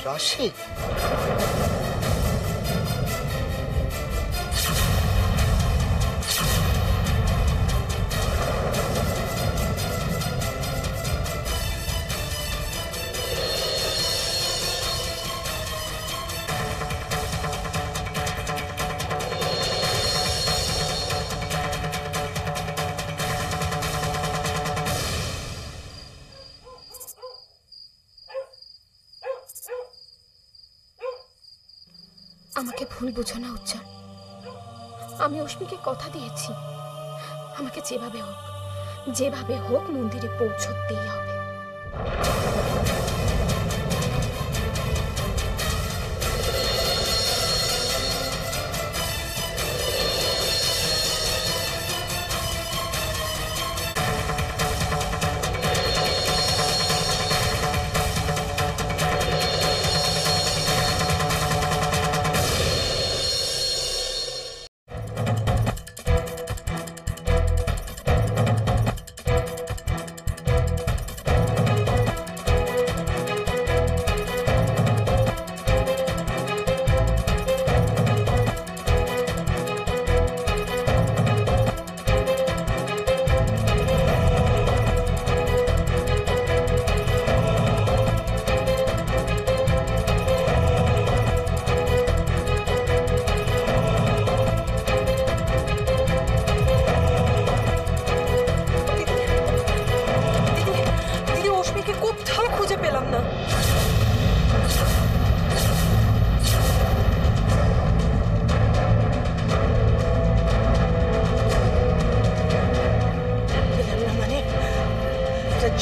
রাশি? আমাকে ভুল বুঝো না উজ্জ্বল, আমি অশ্মিকে কথা দিয়েছি আমাকে যেভাবে হোক মন্দিরে পৌঁছতেই হবে।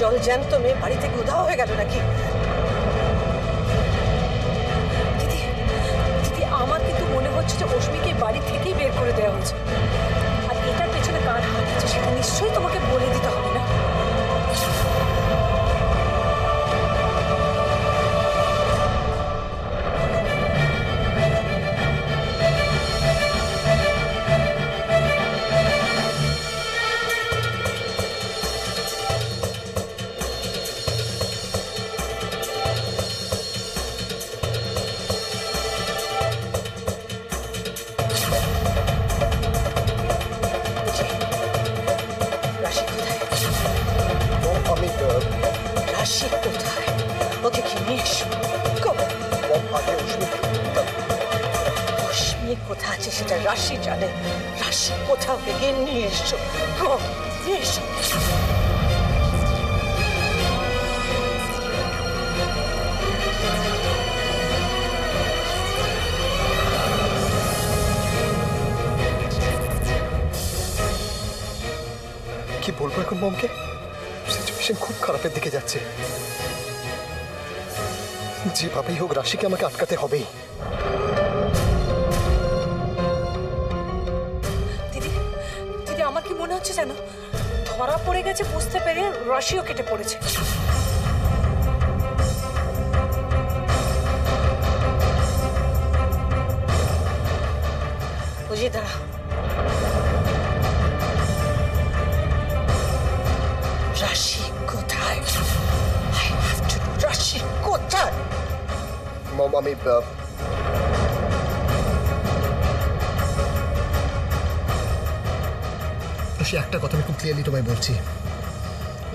জল জ্যান্ত মেয়ে বাড়ি থেকে উধাও হয়ে গেল নাকি? দিদি দিদি আমার কিন্তু মনে হচ্ছে যে অশ্মিকে বাড়ি থেকেই বের করে দেওয়া হয়েছে, আর এটার পেছনে কার হাত আছে সেটা নিশ্চয়ই তোমাকে বলে দিতে হবে না? কোথা আছে সেটা রাশি জানে। রাশি কোথাও থেকে নিয়ে এসো, নিয়ে এসো। কি বলবো এখন মমকে? সিচুয়েশন খুব খারাপের দিকে যাচ্ছে। যেভাবেই হোক রাশিকে আমাকে আটকাতে হবেই। আমার কি মনে হচ্ছে জানো, ধরা পড়ে গেছে বুঝতে পেরে রাশিও কেটে পড়েছে। বুঝিয়ে দাঁড়া। রাশি কোথায়? রাশি কোথায়? মম আমি একটা কথা আমি খুব ক্লিয়ারলি তোমায় বলছি,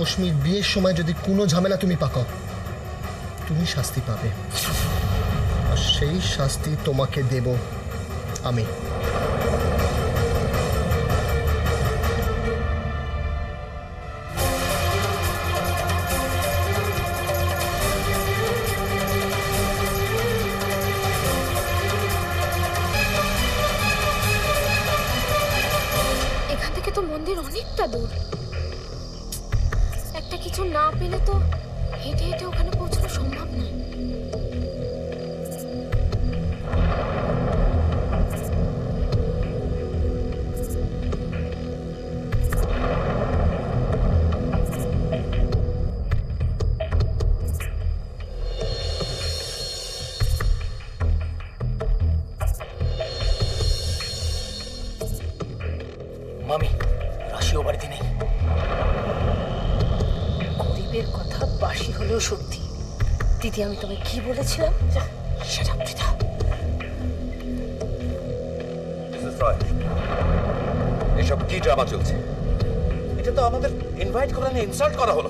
অশ্মির বিয়ের সময় যদি কোনো ঝামেলা তুমি পাকাও, তুমি শাস্তি পাবে, আর সেই শাস্তি তোমাকে দেব আমি। মন্দির অনেকটা দূর, একটা কিছু না পেলে তো হেঁটে হেঁটে ওখানে পৌঁছানো সম্ভব নয়। মামি, রাশিও বাড়িতে নেই। গরিবের কথা বাসি হলেও সত্যি, দিদি আমি তোমায় কি বলেছিলাম? সেটা পৃথা। এসব কি ড্রামা চলছে? এটা তো আমাদের ইনভাইট করা না, ইনসাল্ট করা হলো।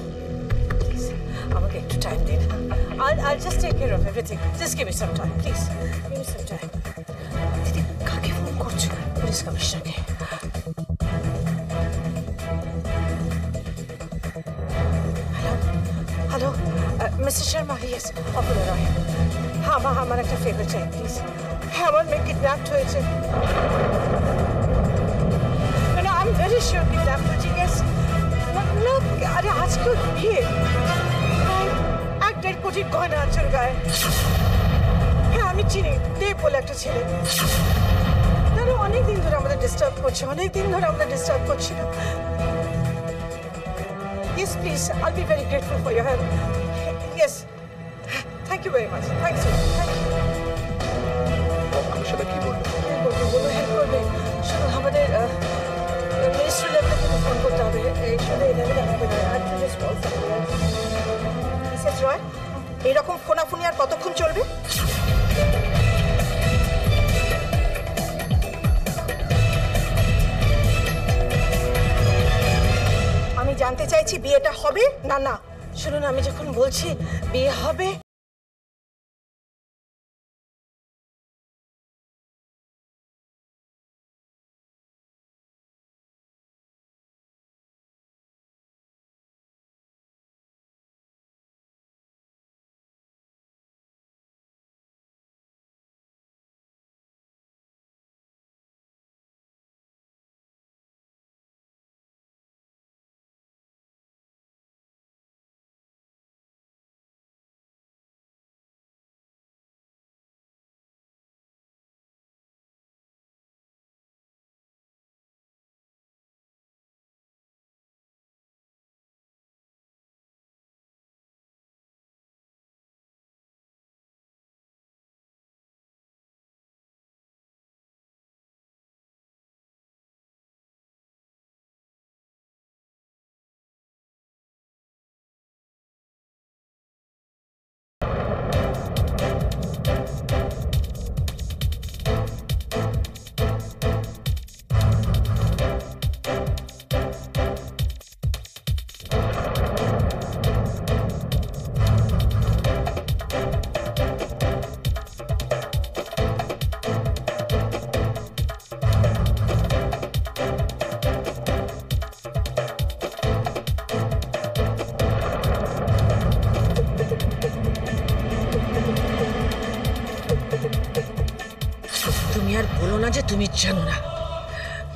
আমাকে একটু টাইম দিন। I'll just take care of everything. Just give me some time, please. Give me some time. দিদি কাকে ফোন করছো? পুলিশ কমিশনারকে। Hello mister Sharma, yes Apara Roy. হ্যাঁ আমার একটা ফেভার চাই প্লিজ। হ্যাঁ আমার মেয়ে কিডন্যাপড হয়েছে। না I am very sure kidnap হয়েছে। ইয়েস না আরে আজকে বিয়ে, এক দেড় কোটি গয়না আছে ওর গায়ে। হ্যাঁ আমি চিনি, দেব বলে একটা ছেলে। না অনেক দিন ধরে আমাদের ডিস্টার্ব করছে, অনেক দিন ধরে আমাদের ডিস্টার্ব করছিল। Yes, please. I'll be very grateful for your help. Yes. Thank you very much. Thanks. Thank you. আমার সাথে কি বলবো? হেল্প করবে। শুধু আমাদের মিনিস্ট্রি লেভেলে কিন্তু ফোন করতে হবে। এই শুধু এই লেভেলে হবে না। আর তো জাস্ট কল মিসেস রয়, এইরকম ফোনাফোনি আর কতক্ষণ চলবে? আমি জানতে চাইছি বিয়েটা হবে না না। শুনুন আমি যখন বলছি বিয়ে হবে, তুমি আর বলো না যে তুমি জানো না।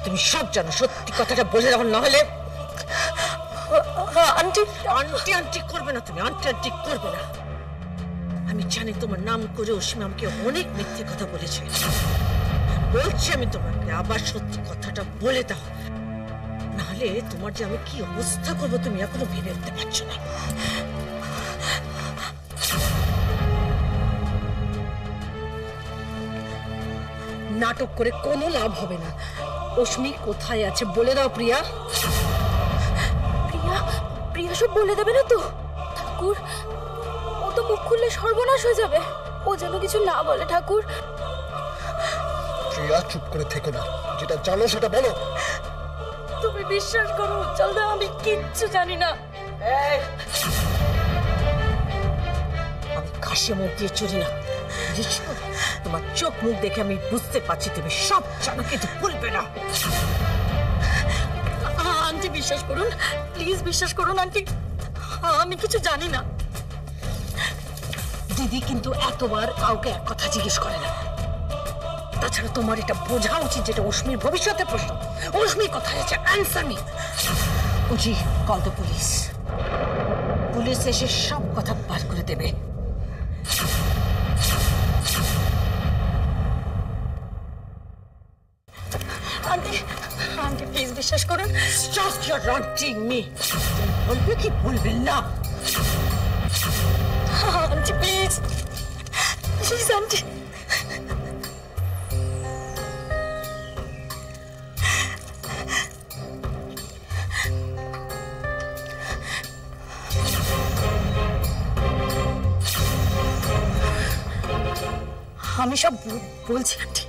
তুমি সব জানো, সত্যি কথাটা বলে দাও, না হলে আন্টি আন্টি আন্টি করবে না। তুমি আন্টি আন্টি করবে না। আমি জানি তোমার নাম করে অসীম আমাকে অনেক মিথ্যে কথা বলেছে। বলছি আমি তোমাকে আবার সত্যি কথাটা বলে দাও, নাহলে তোমার যে আমি কি অবস্থা করবো তুমি এখনো ভেবে উঠতে পারছো না। নাটক করে কোনো লাভ হবে না। অশ্মি কোথায় আছে বলে দাও প্রিয়া। প্রিয়া প্রিয়া সব বলে দেবে না তো? ঠাকুর ও তো মুখ খুললে সর্বনাশ হয়ে যাবে। ও যেন কিছু না বলে ঠাকুর। প্রিয়া চুপ করে থেকো না, যেটা জানো সেটা বলো। তুমি বিশ্বাস করো উজ্জ্বলদা, আমি কিচ্ছু জানি না। আমি কাশি মুখ দিয়ে চলি না, বুঝেছো? তোমার চোখ মুখ দেখে আমি বুঝতে পারছি তুমি সব জানো, কিন্তু বলবে না। আন্টি বিশ্বাস করুন, প্লিজ বিশ্বাস করুন আন্টি, আমি কিছু জানি না। দিদি কিন্তু এতবার কাউকে এক কথা জিজ্ঞেস করে না। তাছাড়া তোমার এটা বোঝা উচিত যেটা অশ্মির ভবিষ্যতের প্রশ্ন। অশ্মি কোথায় আছে? Answer me. বুঝি কল দ্য পুলিশ। পুলিশ এসে সব কথা বার করে দেবে। আন্টি আন্টি প্লিজ বিশ্বাস করুন। Stop your ranting me. বলবে কি বলবেন না? Aunty please please aunty. আমি সব বলছি আন্টি।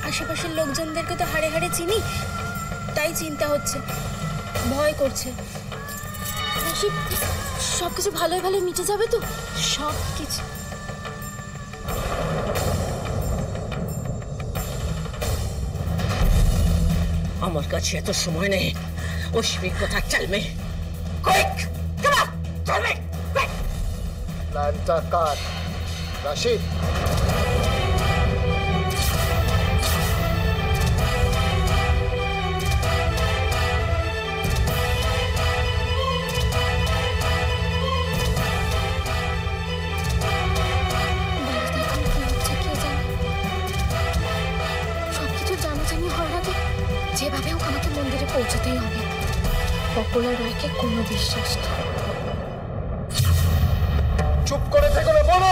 আশেপাশের লোকজনদেরকে তো হাড়ে হাড়ে চিনি, তাই চিন্তা হচ্ছে, ভয় করছে। সবকিছু ভালোই ভালোই মিটে যাবে তো? সব কিছু আমার কাছে এত সময় নেই। অশ্মি কোথায়? চল মে, কুইক কাম অন, চল মে, কুইক। প্ল্যানটা কার? রাশিদ? বাড়িতে এখন কি হচ্ছে কে জানে। সবকিছু জানাজানি হওয়ার আগে যেভাবে হোক আমাকে মন্দিরে পৌঁছতেই হবে। পপুলার রায়কে কোনো বিশ্বাস নেই। চুপ করে থেকো না, বলো।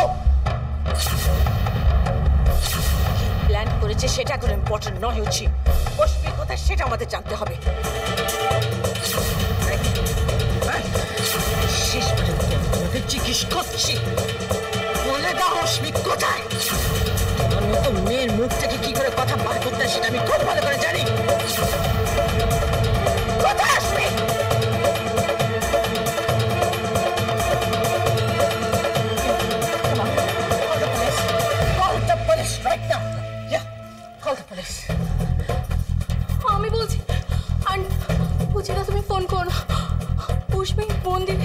প্ল্যান করেছে সেটা কোনো ইম্পর্টেন্ট নয় হচ্ছে। অশ্মি কোথায় সেটা আমাদের জানতে হবে। শেষ পর্যন্ত আমি তোমাকে জিজ্ঞেস করছি, বলে দাও অশ্মি কোথায়? আমার মতো মেয়ের মুখ থেকে কি করে কথা বার করতে হয় সেটা আমি খুব ভালো করে জানি। কোথায় অশ্মি? আমি বলছি, আর বুঝিনা তুমি ফোন করো না। পুষ্পি মন্দির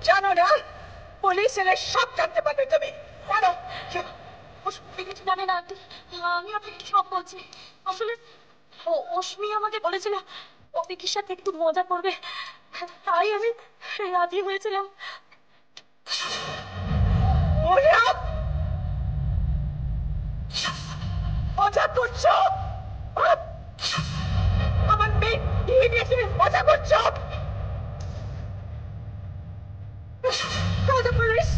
জানো না পুলিশ এলে সব জানতে পারবে। তুমি জানো জানি না আন্টি, আমি আপনাকে সব বলছি। আসলে অশ্মি আমাকে বলেছিল অপিকের সাথে একটু মজা করবে, তাই আমি রাজি হয়েছিলাম। মজা করছো? আমার মেয়ে বিয়ে নিয়ে তুমি মজা করছো? Call the police!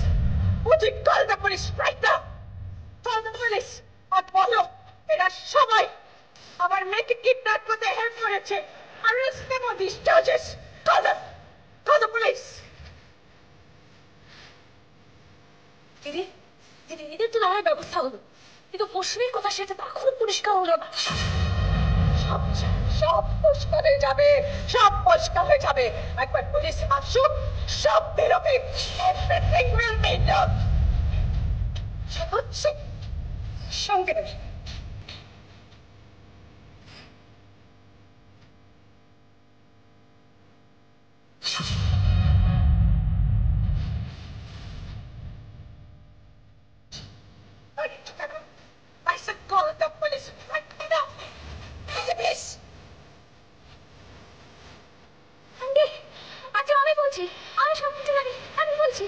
Would you call the police right now? Call the police! আর বলো এরা সবাই আমার মেয়েকে কিডন্যাপ করতে হেল্প করেছে। Arrest them on these charges! Call the police! দিদি দিদি এদের তো নামের ব্যবস্থা হলো, কিন্তু অশ্মির কথা সেটা তখন পরিষ্কার হলো না। সব সব পুষ্করে যাবে, সব পুষ্করে যাবে। একবার পুলিশ আসুক, সব বেরোবে। Everything will be done. সঙ্গে নেবে। I said call the police right now. Please. Aunty আচ্ছা আমি বলছি, আমি সব কিছু জানি, আমি বলছি।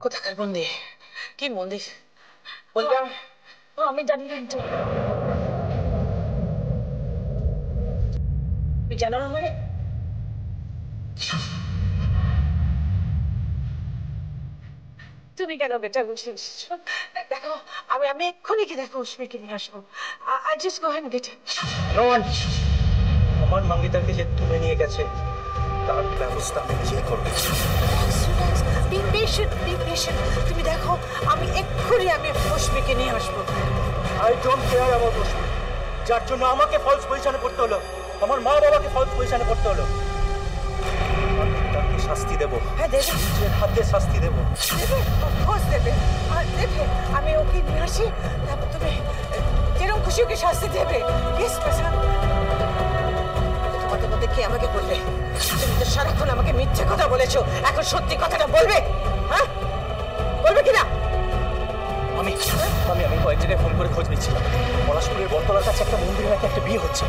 কোথাকার মন্দির? কি মন্দির বলবে? আমি জানি না আন্টি। তুই জানো না মানে? তুমি কেন বেটা বুঝিস? দেখো আমি এক্ষুনি কি দেখো উষ্মিকে নিয়ে আসবো। I just go ahead and get it. আমার মঙ্গিতাকে যে তুলে নিয়ে গেছে তার ব্যবস্থা আমি নিজেই করবো। Be patient, be patient. তুমি দেখো আমি এক্ষুনি উষ্মিকে নিয়ে আসবো। আই ডোন্ট কেয়ার অ্যাবাউট উষ্মি, যার জন্য আমাকে ফলস পজিশনে পড়তে হলো, আমার মা বাবাকে ফলস পজিশনে পড়তে হলো। আমি তাকে শাস্তি দেবো, হ্যাঁ দেবে, নিজের হাতে শাস্তি দেবো। দেবে, অফকোর্স দেবে, আর দেবে। আমি ওকে নিয়ে আসি, তারপর তুমি যেরকম খুশি ওকে শাস্তি দেবে। ইয়েস পেশা। তোমাদের মধ্যে কে আমাকে বলবে? তুমি তো সারাক্ষণ আমাকে মিথ্যে কথা বলেছো, এখন সত্যি কথাটা বলবে? হ্যাঁ বলবে কিনা? আমি আমি কয়েক জায়গায় ফোন করে খোঁজ নিচ্ছিলাম। পলাশপুরের বটতলার কাছে একটা মন্দিরে নাকি একটা বিয়ে হচ্ছে।